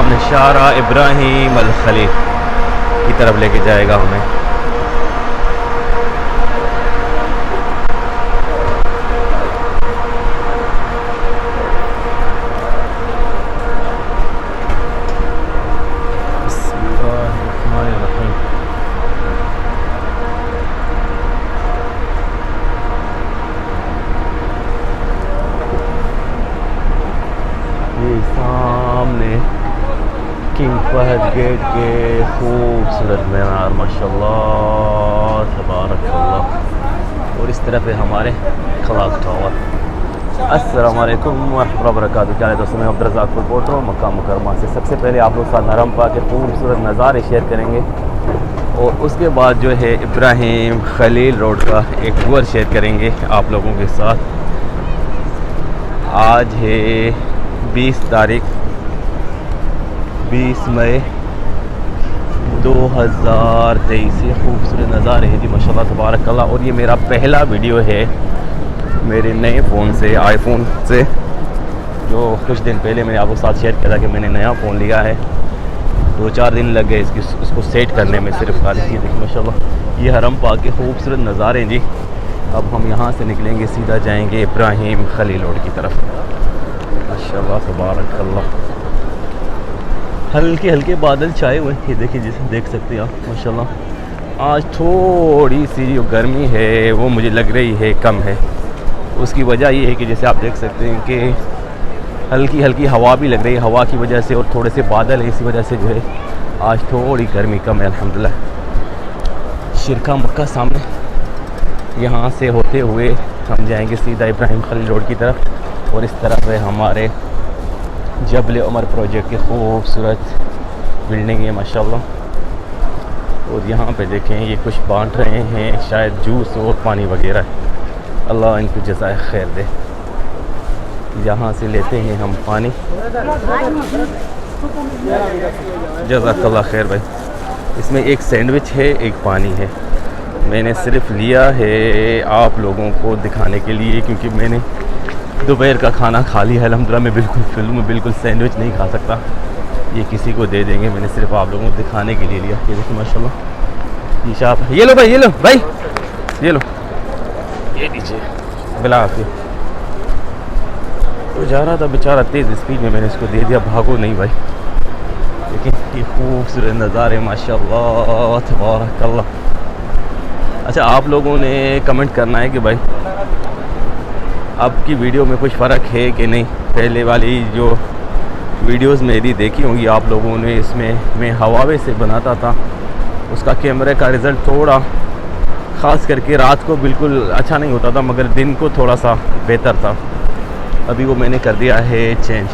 सामने शारा इब्राहिम अल खलील की तरफ लेके जाएगा हमें। सामने किंग फहद गेट के खूबसूरत मीनार माशाल्लाह तबारकल्लाह, और इस तरफ है हमारे क्लॉक टावर। अस्सलाम वालेकुम वरहमतुल्लाहि वबरकातुहू। क्या है दोस्तों, मैं अब्दुर्रज़ाक रिपोर्टर हूँ मक्का मुकर्रमा से। सबसे पहले आप लोग साथ हरम पाक के खूबसूरत नज़ारे शेयर करेंगे और उसके बाद जो है इब्राहिम खलील रोड का एक टूर शेयर करेंगे आप लोगों के साथ। आज है 20 तारीख 20 मई 2023। ये खूबसूरत नज़ारे हैं जी माशाल्लाह तबारकल्लाह। और ये मेरा पहला वीडियो है मेरे नए फ़ोन से, आईफोन से, जो कुछ दिन पहले मैंने आपको साथ शेयर किया था कि मैंने नया फ़ोन लिया है। 2-4 दिन लग गए इसको सेट करने में सिर्फ खाली। ये देखिए माशाल्लाह, ये हरम पाक के खूबसूरत नज़ारे हैं जी। अब हम यहाँ से निकलेंगे, सीधा जाएंगे इब्राहिम खलील रोड की तरफ। माशाल्लाह तबारकल्लाह, हल्के हल्के बादल छाए हुए हैं, ये देखिए जिसे देख सकते हैं आप माशाल्लाह। आज थोड़ी सी जो गर्मी है वो मुझे लग रही है कम है। उसकी वजह ये है कि जैसे आप देख सकते हैं कि हल्की हल्की हवा भी लग रही है, हवा की वजह से, और थोड़े से बादल है, इसी वजह से जो है आज थोड़ी गर्मी कम है अल्हम्दुलिल्लाह। शिरका मक्का सामने, यहाँ से होते हुए हम जाएंगे सीधा इब्राहिम खलील रोड की तरफ। और इस तरफ है हमारे जबल उमर प्रोजेक्ट के खूबसूरत बिल्डिंग है माशाल्लाह। और यहाँ पे देखें ये कुछ बांट रहे हैं, शायद जूस और पानी वगैरह। अल्लाह इनको जज़ाए खैर दे। यहाँ से लेते हैं हम पानी। जज़ाकल्लाह खैर भाई। इसमें एक सैंडविच है, एक पानी है। मैंने सिर्फ लिया है आप लोगों को दिखाने के लिए, क्योंकि मैंने दोपहर का खाना खा लिया है अल्हम्दुलिल्लाह। मैं बिल्कुल फिल्म में बिल्कुल सैंडविच नहीं खा सकता, ये किसी को दे देंगे। मैंने सिर्फ आप लोगों को दिखाने के लिए लिया। ये देखिए माशाल्लाह, ये शॉप है। ये लो भाई, ये लो भाई, ये लो, ये लीजिए बिला आपके। तो जा रहा था बेचारा तेज़ स्पीड में, मैंने इसको दे दिया। भागो नहीं भाई। लेकिन ये खूबसूरत नज़ारे माशाल्लाह तबारकल्लाह। अच्छा, आप लोगों ने कमेंट करना है कि भाई अब की वीडियो में कुछ फ़र्क है कि नहीं। पहले वाली जो वीडियोस मेरी देखी होंगी आप लोगों ने, इसमें मैं हवावे से बनाता था, उसका कैमरे का रिज़ल्ट थोड़ा, ख़ास करके रात को बिल्कुल अच्छा नहीं होता था, मगर दिन को थोड़ा सा बेहतर था। अभी वो मैंने कर दिया है चेंज।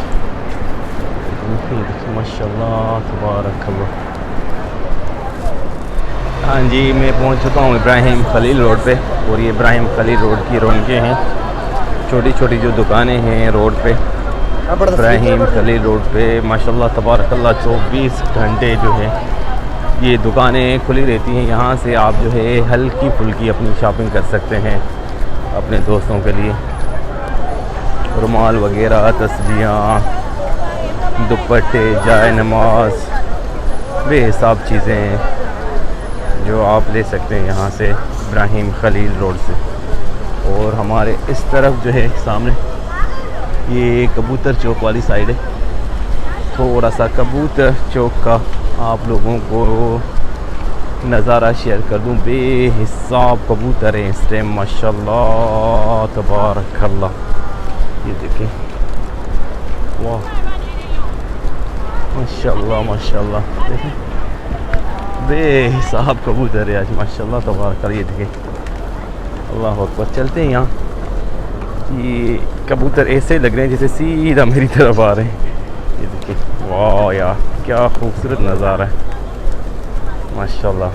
माशाल्लाह तबारकल्लाह। हाँ जी, मैं पहुंच चुका हूँ इब्राहिम खलील रोड पे। और ये इब्राहिम खलील रोड की रौनकें हैं, छोटी छोटी जो दुकानें हैं रोड पे, इब्राहिम खलील रोड पे माशाल्लाह तबारकल्लाह 24 घंटे जो है ये दुकानें खुली रहती हैं। यहाँ से आप जो है हल्की फुल्की अपनी शॉपिंग कर सकते हैं अपने दोस्तों के लिए। रुमाल वगैरह, तस्बीहां, दुपट्टे, जाए नमाज, बेहिसाब चीज़ें जो आप ले सकते हैं यहाँ से इब्राहिम खलील रोड से। और हमारे इस तरफ जो है सामने ये कबूतर चौक वाली साइड है। थोड़ा सा कबूतर चौक का आप लोगों को नज़ारा शेयर कर दूं। बेहिसाब कबूतर हैं इस टाइम माशाल्लाह तबारकल्लाह। ये देखें, वाह माशाल्लाह माशाल्लाह, देखें बेहिसाब कबूतर है आज माशाल्लाह तबारकल्लाह। ये देखें, अल्लाह अकबर। चलते हैं यहाँ, ये कबूतर ऐसे लग रहे हैं जैसे सीधा मेरी तरफ आ रहे हैं। ये देखिए, वाह यार क्या खूबसूरत नज़ारा है माशाल्लाह।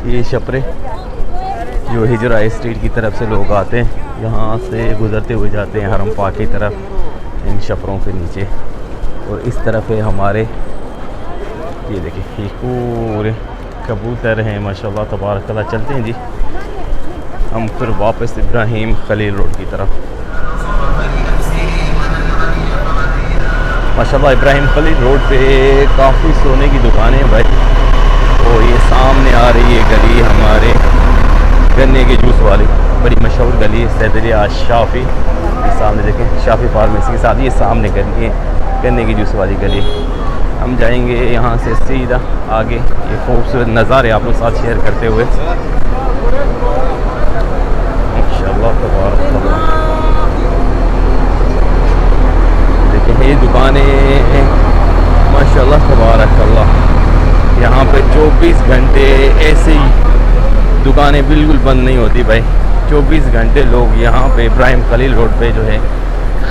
ये छपरे जो हिजरा स्ट्रीट की तरफ से लोग आते हैं, यहाँ से गुज़रते हुए जाते हैं हरम पाक की तरफ इन छपरों के नीचे। और इस तरफ है हमारे ये देखिए ये पूरे कबूतर हैं माशाल्लाह तबारकल्लाह। चलते हैं जी हम फिर वापस इब्राहिम खलील रोड की तरफ। माशाल्लाह इब्राहिम खलील रोड पे काफ़ी सोने की दुकानें हैं भाई। और ये सामने आ रही है गली हमारे गन्ने के जूस वाली, बड़ी मशहूर गली है सैदरिया शाफ़ी। सामने देखें शाफ़ी फार्मेसी के साथ ये सामने गली है गन्ने की जूस वाली गली। हम जाएंगे यहाँ से सीधा आगे। ये खूबसूरत नज़ारे आप लोग साथ शेयर करते हुए माशाल्लाह तबारकल्लाह। देखिए ये दुकानें माशाल्लाह तबारकल्लाह। यहाँ पे 24 घंटे ऐसे ही दुकानें बिल्कुल बंद नहीं होती भाई। 24 घंटे लोग यहाँ पे इब्राहिम खलील रोड पे जो है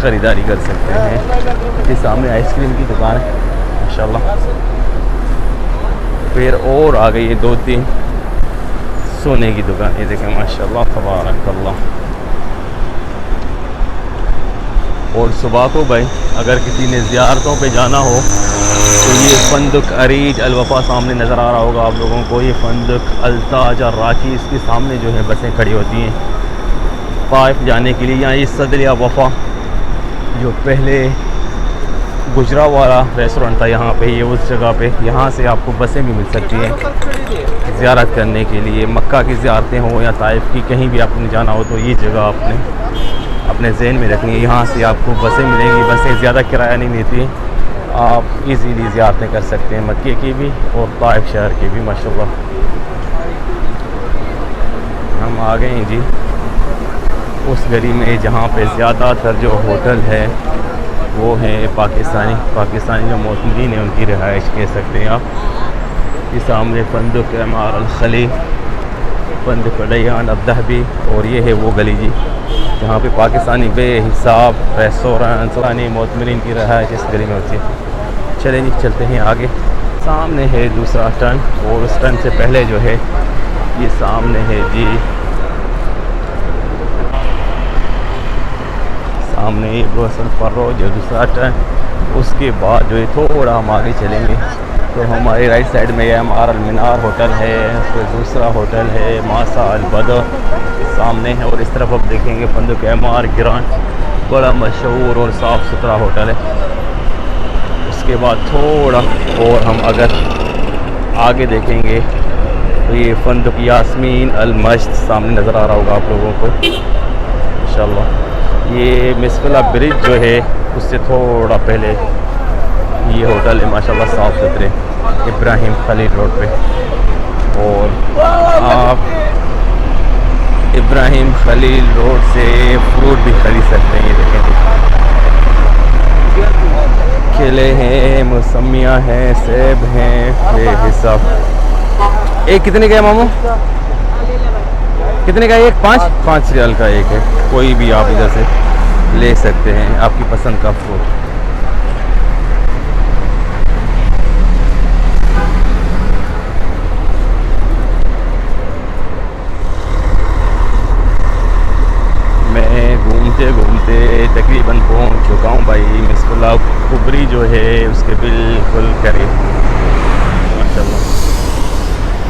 ख़रीदारी कर सकते हैं। ये सामने आइसक्रीम की दुकान है माशाल्लाह। फिर और आ गई है 2-3 सोने की दुकान। ये देखें माशाल्लाह तबारकल्लाह। और सुबह को भाई अगर किसी ने ज़ियारतों पे जाना हो तो ये फंदुक अरीज अलवफा सामने नज़र आ रहा होगा आप लोगों को। ये फंदुक अल्ताज और राकी इसके सामने जो है बसें खड़ी होती हैं ताइफ जाने के लिए। यहाँ ये सदरिया वफ़ा जो पहले गुजरा वाला रेस्टोरेंट था यहाँ पे, ये उस जगह पे यहाँ से आपको बसें भी मिल सकती हैं ज़ियारत करने के लिए। मक्का की ज़ियारतें हो या ताइफ की कहीं भी आपने जाना हो तो ये जगह आपने अपने जहन में रखनी है। यहाँ से आपको बसें मिलेंगी। बसें ज़्यादा किराया नहीं लेती, आप इजीली ज़ियारतें कर सकते हैं मक्के की भी और ताइफ शहर की भी माशाल्लाह। हम आ गए हैं जी उस गली में जहाँ पे ज़्यादातर जो होटल है वो है पाकिस्तानी जो मोतमीन है उनकी रिहाइश कह सकते हैं आप। ये सामने फंदुक एमआर अल खलील, फंदुक रैयान अब्दहबी। और ये है वो गली जी जहाँ पे पाकिस्तानी बेहिसाब रेस्टोरेंट मोतमीन की रिहाइश इस गली में होती है। चलें जी चलते हैं आगे। सामने है दूसरा टर्न और उस टर्न से पहले जो है ये सामने है जी सामने ये गोसल फर्रो जो दूसरा टर्न। उसके बाद जो है थोड़ा हम आगे चलेंगे तो हमारी राइट साइड में एमआर अल मीनार होटल है। फिर दूसरा होटल है मासा अल बदर सामने है। और इस तरफ आप देखेंगे फंदुक एमआर ग्रांड, बड़ा मशहूर और साफ़ सुथरा होटल है। उसके बाद थोड़ा और हम अगर आगे देखेंगे तो ये फंदुक यास्मीन अल मश्त सामने नज़र आ रहा होगा आप लोगों को इंशाल्लाह। ये मिसफला ब्रिज जो है उससे थोड़ा पहले ये होटल है माशाल्लाह साफ़ सुथरे इब्राहिम खलील रोड पे। और आप इब्राहिम खलील रोड से फ्रूट भी खरीद सकते हैं। ये देखें केले हैं, मौसमियाँ हैं, सेब हैं बेहिसाब। एक कितने का है मामू? कितने का है? एक 5 रियाल का एक है। कोई भी आप इधर से ले सकते हैं आपकी पसंद का फ्रूट। मैं घूमते घूमते तकरीबन पहुंच चुका हूं भाई मिसफला कुबरी जो है उसके बिल्कुल करीब माशाल्लाह।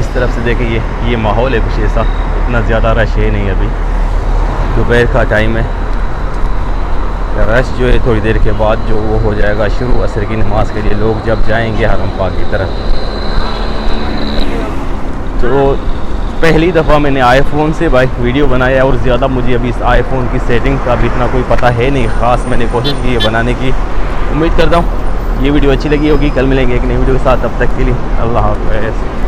इस तरफ से देखिए ये माहौल है कुछ ऐसा, इतना ज़्यादा रश है नहीं। अभी दोपहर का टाइम है, रश जो है थोड़ी देर के बाद जो वो हो जाएगा शुरू असर की नमाज़ के लिए लोग जब जाएंगे हरम पाक की तरफ। तो पहली दफ़ा मैंने आईफ़ोन से भाई वीडियो बनाया और ज़्यादा मुझे अभी इस आईफ़ोन की सेटिंग का भी इतना कोई पता है नहीं ख़ास। मैंने कोशिश की है बनाने की, उम्मीद करता हूँ ये वीडियो अच्छी लगी होगी। कल मिलेंगे एक नई वीडियो के साथ, तब तक के लिए अल्लाह हाफ़िज़।